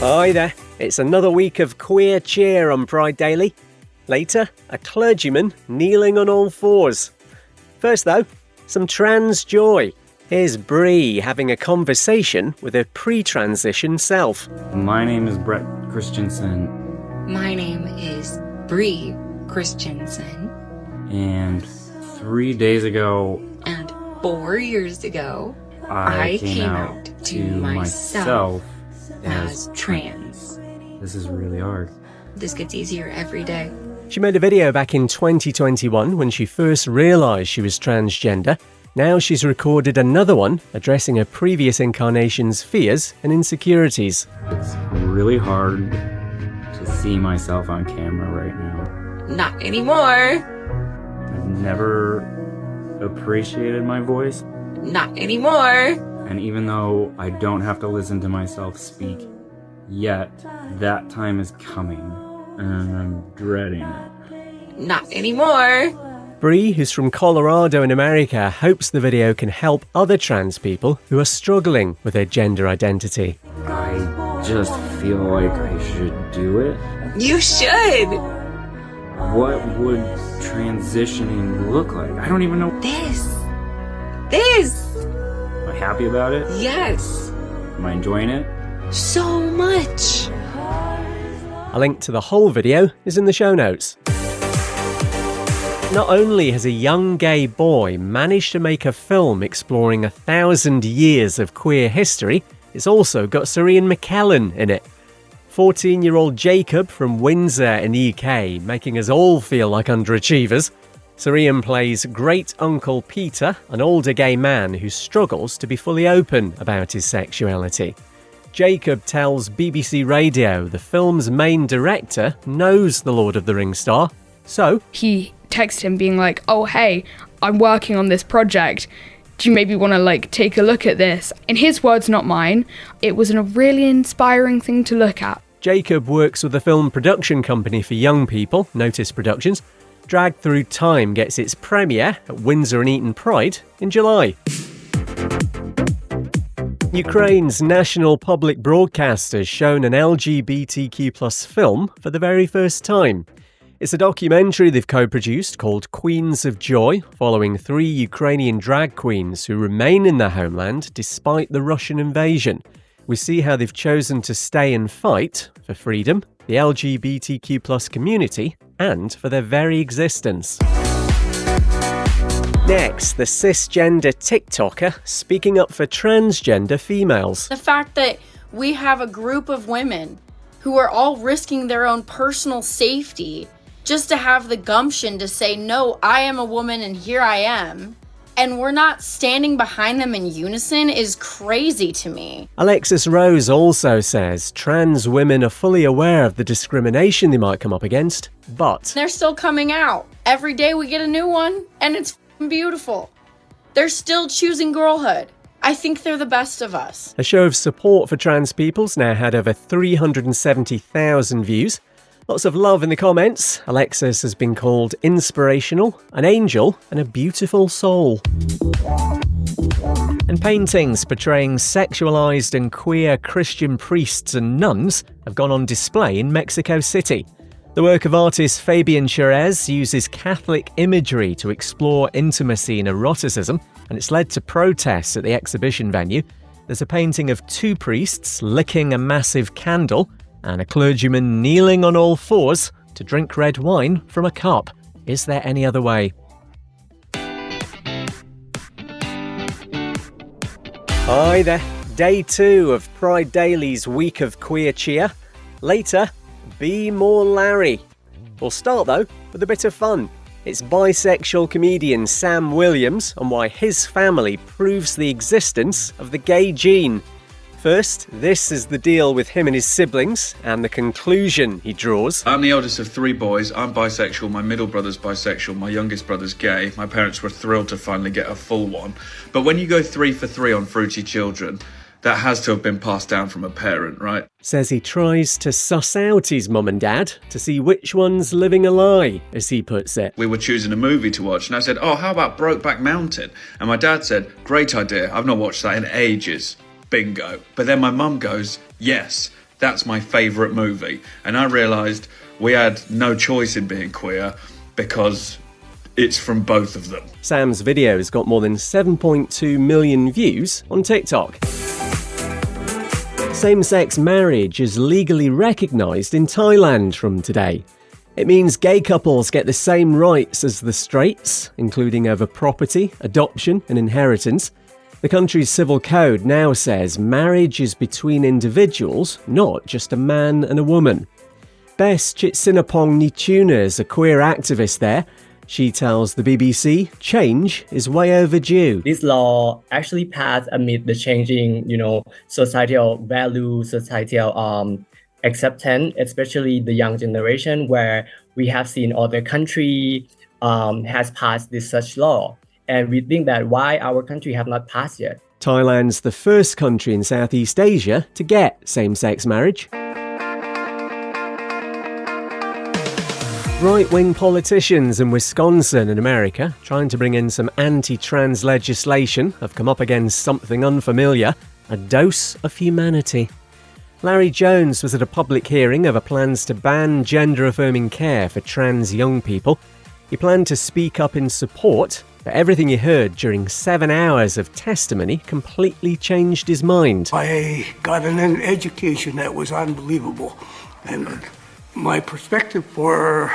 Hi there, it's another week of queer cheer on Pride Daily. Later, a clergyman kneeling on all fours. First though, some trans joy. Here's Bree having a conversation with her pre-transition self. My name is Bree Christianson. My name is Bree Christianson. And 3 days ago... And 4 years ago, I came out to myself as trans. This is really hard. This gets easier every day. She made a video back in 2021 when she first realised she was transgender. Now she's recorded another one addressing her previous incarnation's fears and insecurities. It's really hard to see myself on camera right now. Not anymore. I've never appreciated my voice. Not anymore. And even though I don't have to listen to myself speak yet, that time is coming, and I'm dreading it. Not anymore. Bree, who's from Colorado in America, hopes the video can help other trans people who are struggling with their gender identity. I just feel like I should do it. You should. What would transitioning look like? I don't even know. This. Am I happy about it? Yes. Am I enjoying it? So much. A link to the whole video is in the show notes. Not only has a young gay boy managed to make a film exploring 1,000 years of queer history, it's also got Sir Ian McKellen in it. 14-year-old Jacob from Windsor in the UK, making us all feel like underachievers. Sir Ian plays Great Uncle Peter, an older gay man who struggles to be fully open about his sexuality. Jacob tells BBC Radio the film's main director knows the Lord of the Rings star, so he texted him being like, oh hey, I'm working on this project. Do you maybe want to take a look at this? In his words, not mine, it was a really inspiring thing to look at. Jacob works with a film production company for young people, Notice Productions. Drag Through Time gets its premiere at Windsor and Eton Pride in July. Ukraine's national public broadcast has shown an LGBTQ+ film for the very first time. It's a documentary they've co-produced called Queens of Joy, following 3 Ukrainian drag queens who remain in their homeland despite the Russian invasion. We see how they've chosen to stay and fight for freedom, the LGBTQ+ community, and for their very existence. Next, the cisgender TikToker speaking up for transgender females. The fact that we have a group of women who are all risking their own personal safety just to have the gumption to say, no, I am a woman and here I am, and we're not standing behind them in unison is crazy to me. Alexis Rose also says trans women are fully aware of the discrimination they might come up against, but they're still coming out. Every day we get a new one, and it's beautiful. They're still choosing girlhood. I think they're the best of us. A show of support for trans people's now had over 370,000 views. Lots of love in the comments. Alexis has been called inspirational, an angel, and a beautiful soul. And paintings portraying sexualized and queer Christian priests and nuns have gone on display in Mexico City. The work of artist Fabian Cherez uses Catholic imagery to explore intimacy and eroticism, and it's led to protests at the exhibition venue. There's a painting of 2 priests licking a massive candle and a clergyman kneeling on all fours to drink red wine from a cup. Is there any other way? Hi there. Day 2 of Pride Daily's week of queer cheer. Later, be more Larry. We'll start though with a bit of fun. It's bisexual comedian Sam Williams on why his family proves the existence of the gay gene. First, this is the deal with him and his siblings, and the conclusion he draws. I'm the eldest of 3 boys. I'm bisexual, my middle brother's bisexual, my youngest brother's gay. My parents were thrilled to finally get a full one. But when you go 3 for 3 on Fruity Children, that has to have been passed down from a parent, right? Says he tries to suss out his mum and dad to see which one's living a lie, as he puts it. We were choosing a movie to watch, and I said, oh, how about Brokeback Mountain? And my dad said, great idea, I've not watched that in ages. Bingo. But then my mum goes, yes, That's my favourite movie. And I realised we had no choice in being queer because it's from both of them. Sam's video has got more than 7.2 million views on TikTok. Same-sex marriage is legally recognised in Thailand from today. It means gay couples get the same rights as the straights, including over property, adoption and inheritance. The country's civil code now says marriage is between individuals, not just a man and a woman. Bess Chitsinapong Nituna is a queer activist there. She tells the BBC change is way overdue. This law actually passed amid the changing, societal value, societal acceptance, especially the young generation, where we have seen other country has passed this such law. And we think that why our country have not passed yet. Thailand's the first country in Southeast Asia to get same-sex marriage. Right-wing politicians in Wisconsin in America, trying to bring in some anti-trans legislation, have come up against something unfamiliar, a dose of humanity. Larry Jones was at a public hearing over plans to ban gender-affirming care for trans young people. He planned to speak up in support, but everything he heard during 7 hours of testimony completely changed his mind. I got an education that was unbelievable, and my perspective for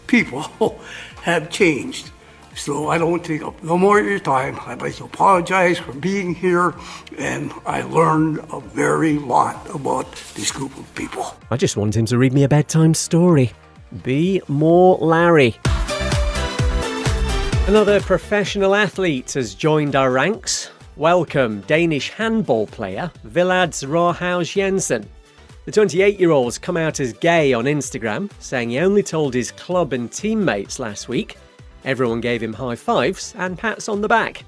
people have changed. So I don't take up no more of your time. I'd like to apologize for being here, and I learned a very lot about this group of people. I just want him to read me a bedtime story. Be more Larry. Another professional athlete has joined our ranks. Welcome Danish handball player Villads Råhaus Jensen. The 28-year-old's come out as gay on Instagram, saying he only told his club and teammates last week. Everyone gave him high fives and pats on the back.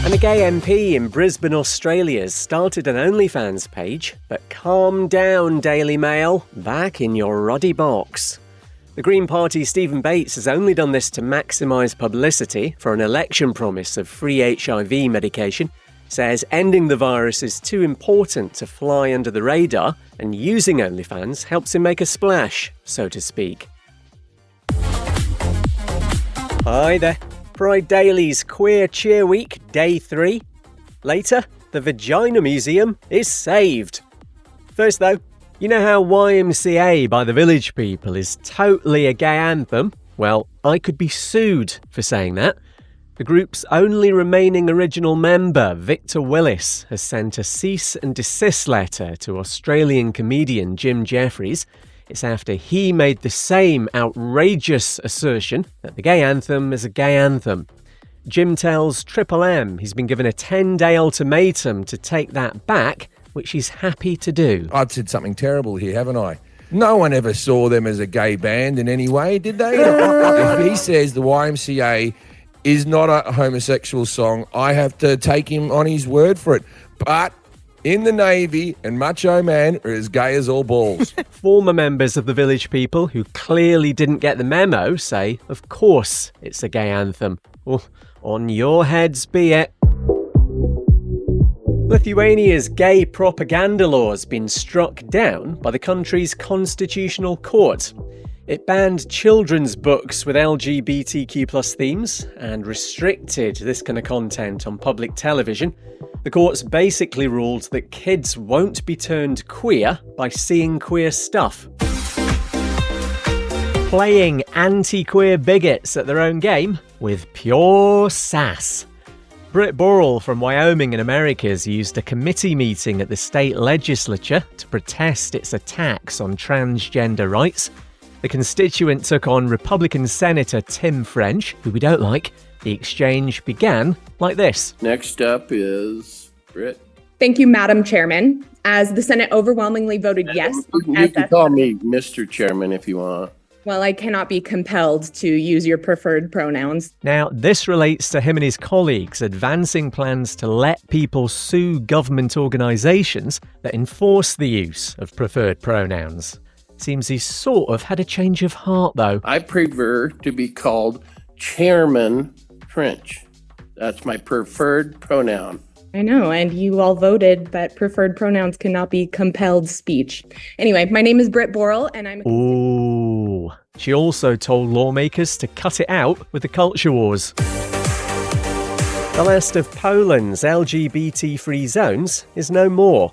And a gay MP in Brisbane, Australia has started an OnlyFans page, but calm down, Daily Mail, back in your ruddy box. The Green Party's Stephen Bates has only done this to maximise publicity for an election promise of free HIV medication. Says ending the virus is too important to fly under the radar, and using OnlyFans helps him make a splash, so to speak. Hi there. Pride Daily's Queer Cheer Week, Day 3. Later, the Vagina Museum is saved. First though, you know how YMCA by the Village People is totally a gay anthem? Well, I could be sued for saying that. The group's only remaining original member, Victor Willis, has sent a cease and desist letter to Australian comedian Jim Jeffries. It's after he made the same outrageous assertion that the gay anthem is a gay anthem. Jim tells Triple M he's been given a 10-day ultimatum to take that back, which he's happy to do. I've said something terrible here, haven't I? No one ever saw them as a gay band in any way, did they? If he says the YMCA is not a homosexual song, I have to take him on his word for it. But in the Navy and Macho Man are as gay as all balls. Former members of the Village People who clearly didn't get the memo say, of course it's a gay anthem. Well, on your heads be it. Lithuania's gay propaganda law has been struck down by the country's constitutional court. It banned children's books with LGBTQ+ themes and restricted this kind of content on public television. The courts basically ruled that kids won't be turned queer by seeing queer stuff. Playing anti-queer bigots at their own game with pure sass. Britt Burrell from Wyoming in America has used a committee meeting at the state legislature to protest its attacks on transgender rights. The constituent took on Republican Senator Tim French, who we don't like. The exchange began like this. Next up is Britt. Thank you, Madam Chairman. As the Senate overwhelmingly voted yes. You can call me Mr. Chairman if you want. Well, I cannot be compelled to use your preferred pronouns. Now, this relates to him and his colleagues advancing plans to let people sue government organisations that enforce the use of preferred pronouns. Seems he's sort of had a change of heart, though. I prefer to be called Chairman French. That's my preferred pronoun. I know, and you all voted that preferred pronouns cannot be compelled speech. Anyway, my name is Britt Borrell, and I'm Ooh. She also told lawmakers to cut it out with the culture wars. The last of Poland's LGBT-free zones is no more.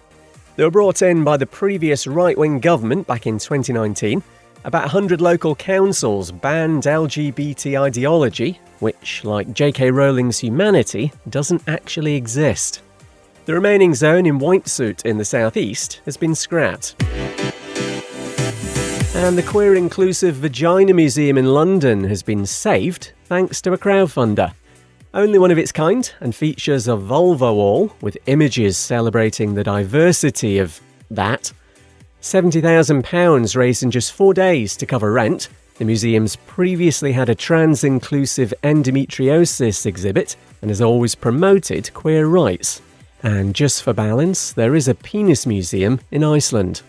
They were brought in by the previous right-wing government back in 2019. About 100 local councils banned LGBT ideology, which, like J.K. Rowling's humanity, doesn't actually exist. The remaining zone in Whitesuit in the southeast has been scrapped. And the Queer Inclusive Vagina Museum in London has been saved thanks to a crowdfunder. Only one of its kind, and features a vulva wall with images celebrating the diversity of that. £70,000 raised in just 4 days to cover rent. The museum's previously had a trans-inclusive endometriosis exhibit and has always promoted queer rights. And just for balance, there is a penis museum in Iceland.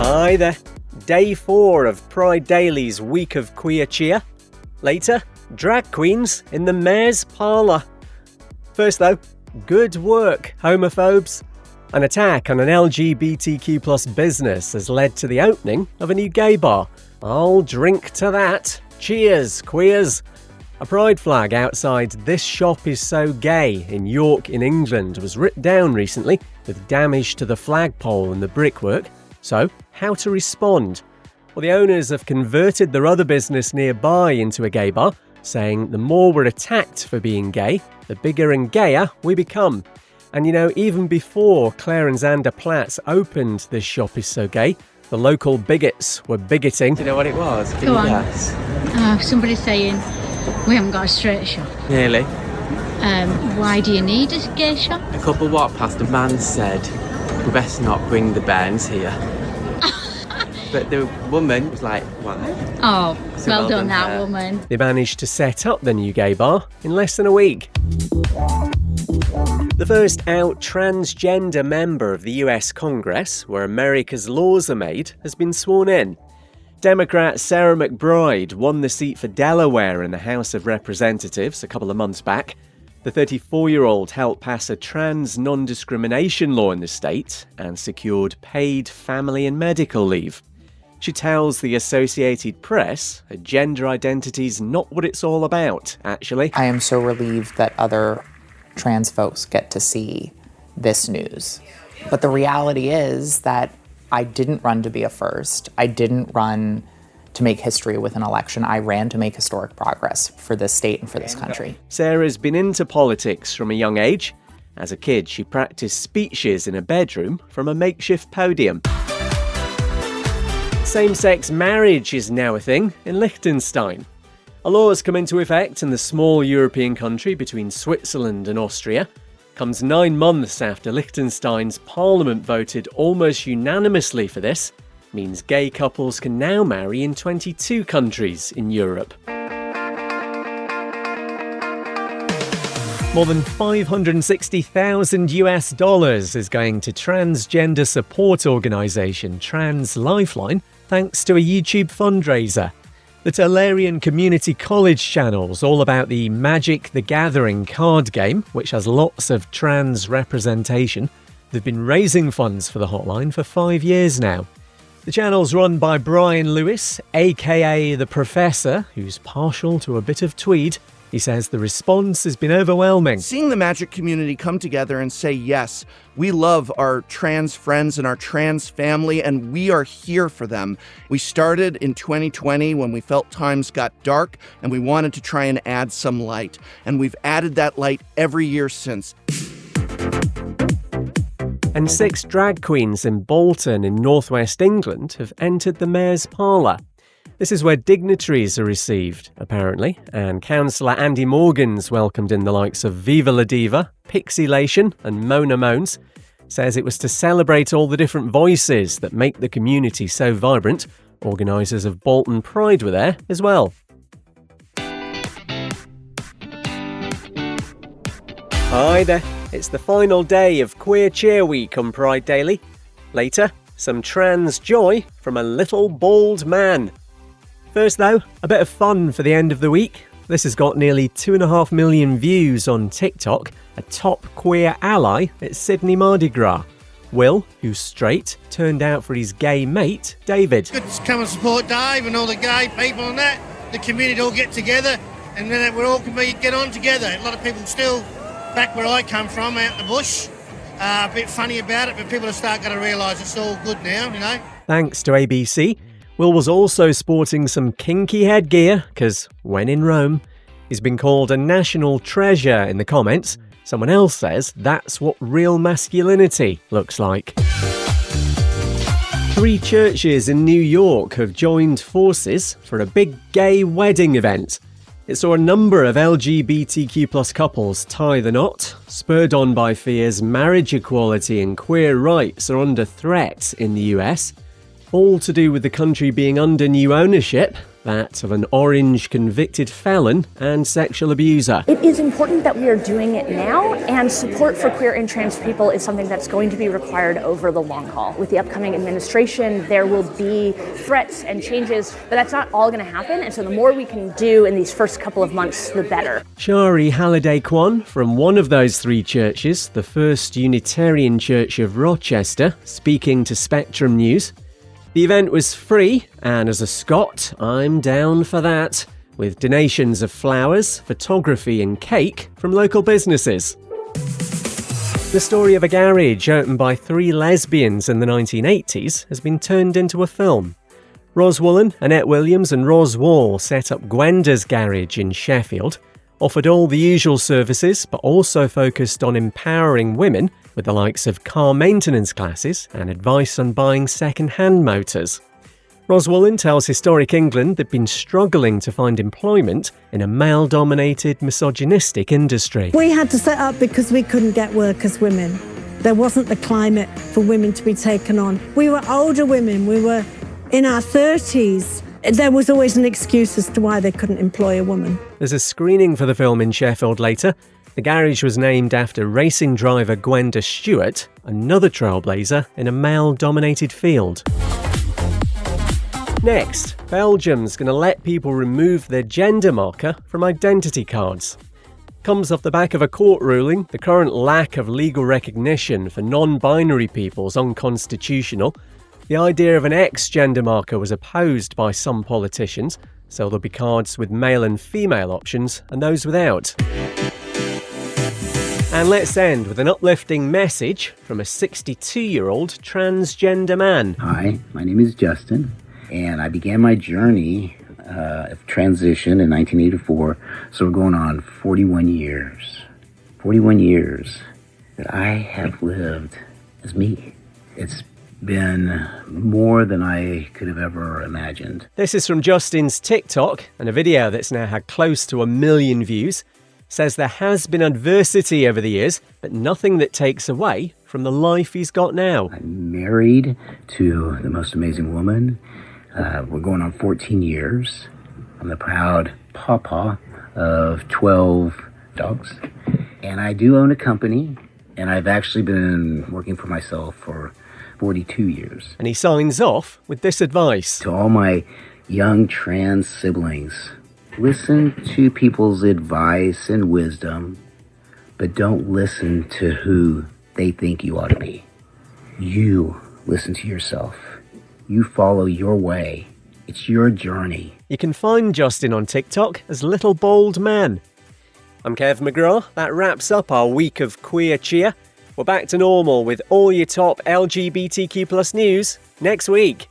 Hi there. Day 4 of Pride Daily's Week of Queer Cheer. Later, drag queens in the mayor's parlour. First though, good work, homophobes. An attack on an LGBTQ+ business has led to the opening of a new gay bar. I'll drink to that. Cheers, queers. A pride flag outside "This shop is so gay" in York in England was ripped down recently with damage to the flagpole and the brickwork. So, how to respond? Well, the owners have converted their other business nearby into a gay bar, saying the more we're attacked for being gay, the bigger and gayer we become. And you know, even before Claire and Xander Platts opened "This shop is so gay," the local bigots were bigoting. Do you know what it was? Can Go you on. guess? Somebody saying, we haven't got a straight shop. Really? Why do you need a gay shop? A couple walked past, a man said, "We best not bring the bairns here." But the woman was like, "Why?" Oh, So well done, that her. woman. They managed to set up the new gay bar in less than a week. The first out transgender member of the US Congress, where America's laws are made, has been sworn in. Democrat Sarah McBride won the seat for Delaware in the House of Representatives a couple of months back. The 34-year-old helped pass a trans non-discrimination law in the state and secured paid family and medical leave. She tells the Associated Press her gender identity's not what it's all about, actually. I am so relieved that other trans folks get to see this news. But the reality is that I didn't run to be a first. I didn't run to make history with an election. I ran to make historic progress for this state and for this country. Sarah's been into politics from a young age. As a kid, she practiced speeches in a bedroom from a makeshift podium. Same-sex marriage is now a thing in Liechtenstein. A law has come into effect in the small European country between Switzerland and Austria. Comes 9 months after Liechtenstein's parliament voted almost unanimously for this. Means gay couples can now marry in 22 countries in Europe. More than $560,000 is going to transgender support organisation Trans Lifeline thanks to a YouTube fundraiser. The Tolarian Community College channel's all about the Magic the Gathering card game, which has lots of trans representation. They've been raising funds for the hotline for 5 years now. The channel's run by Brian Lewis, aka The Professor, who's partial to a bit of tweed. He says the response has been overwhelming. Seeing the Magic community come together and say, yes, we love our trans friends and our trans family, and we are here for them. We started in 2020 when we felt times got dark, and we wanted to try and add some light. And we've added that light every year since. And 6 drag queens in Bolton in northwest England have entered the mayor's parlour. This is where dignitaries are received, apparently, and Councillor Andy Morgan's welcomed in the likes of Viva La Diva, Pixelation and Mona Moans. Says it was to celebrate all the different voices that make the community so vibrant. Organisers of Bolton Pride were there as well. Hi there, it's the final day of Queer Cheer Week on Pride Daily. Later, some trans joy from a little bald man. First though, a bit of fun for the end of the week. This has got nearly 2.5 million views on TikTok, a top queer ally at Sydney Mardi Gras. Will, who's straight, turned out for his gay mate, David. Good to come and support Dave and all the gay people and that. The community all get together and then we all can get on together. A lot of people still, back where I come from, out in the bush, a bit funny about it, but people are starting to realise it's all good now, you know. Thanks to ABC, Will was also sporting some kinky headgear, because when in Rome, he's been called a national treasure in the comments. Someone else says that's what real masculinity looks like. 3 churches in New York have joined forces for a big gay wedding event. It saw a number of LGBTQ+ couples tie the knot, spurred on by fears marriage equality and queer rights are under threat in the US. All to do with the country being under new ownership, that of an orange convicted felon and sexual abuser. It is important that we are doing it now, and support for queer and trans people is something that's going to be required over the long haul. With the upcoming administration, there will be threats and changes, but that's not all going to happen, and so the more we can do in these first couple of months, the better. Shari Halliday-Kwan from one of those 3 churches, the First Unitarian Church of Rochester, speaking to Spectrum News. The event was free, and as a Scot, I'm down for that, with donations of flowers, photography and cake from local businesses. The story of a garage opened by 3 lesbians in the 1980s has been turned into a film. Ros Woolen, Annette Williams and Ros Wall set up Gwenda's Garage in Sheffield, offered all the usual services but also focused on empowering women with the likes of car maintenance classes and advice on buying second-hand motors. Ros Woolen tells Historic England they've been struggling to find employment in a male-dominated, misogynistic industry. We had to set up because we couldn't get work as women. There wasn't the climate for women to be taken on. We were older women, we were in our 30s. There was always an excuse as to why they couldn't employ a woman. There's a screening for the film in Sheffield later. The garage was named after racing driver Gwenda Stewart, another trailblazer in a male-dominated field. Next, Belgium's going to let people remove their gender marker from identity cards. Comes off the back of a court ruling. The current lack of legal recognition for non-binary people is unconstitutional. The idea of an X-gender marker was opposed by some politicians, so there'll be cards with male and female options and those without. And let's end with an uplifting message from a 62-year-old transgender man. Hi, my name is Justin, and I began my journey of transition in 1984, so we're going on 41 years. 41 years that I have lived as me. It's been more than I could have ever imagined. This is from Justin's TikTok, and a video that's now had close to 1 million views. Says there has been adversity over the years, but nothing that takes away from the life he's got now. I'm married to the most amazing woman. We're going on 14 years. I'm the proud papa of 12 dogs. And I do own a company, and I've actually been working for myself for 42 years. And he signs off with this advice. To all my young trans siblings, listen to people's advice and wisdom, but don't listen to who they think you ought to be. You listen to yourself. You follow your way. It's your journey. You can find Justin on TikTok as Little Bold Man. I'm Kev McGraw. That wraps up our week of Queer Cheer. We're back to normal with all your top LGBTQ+ news next week.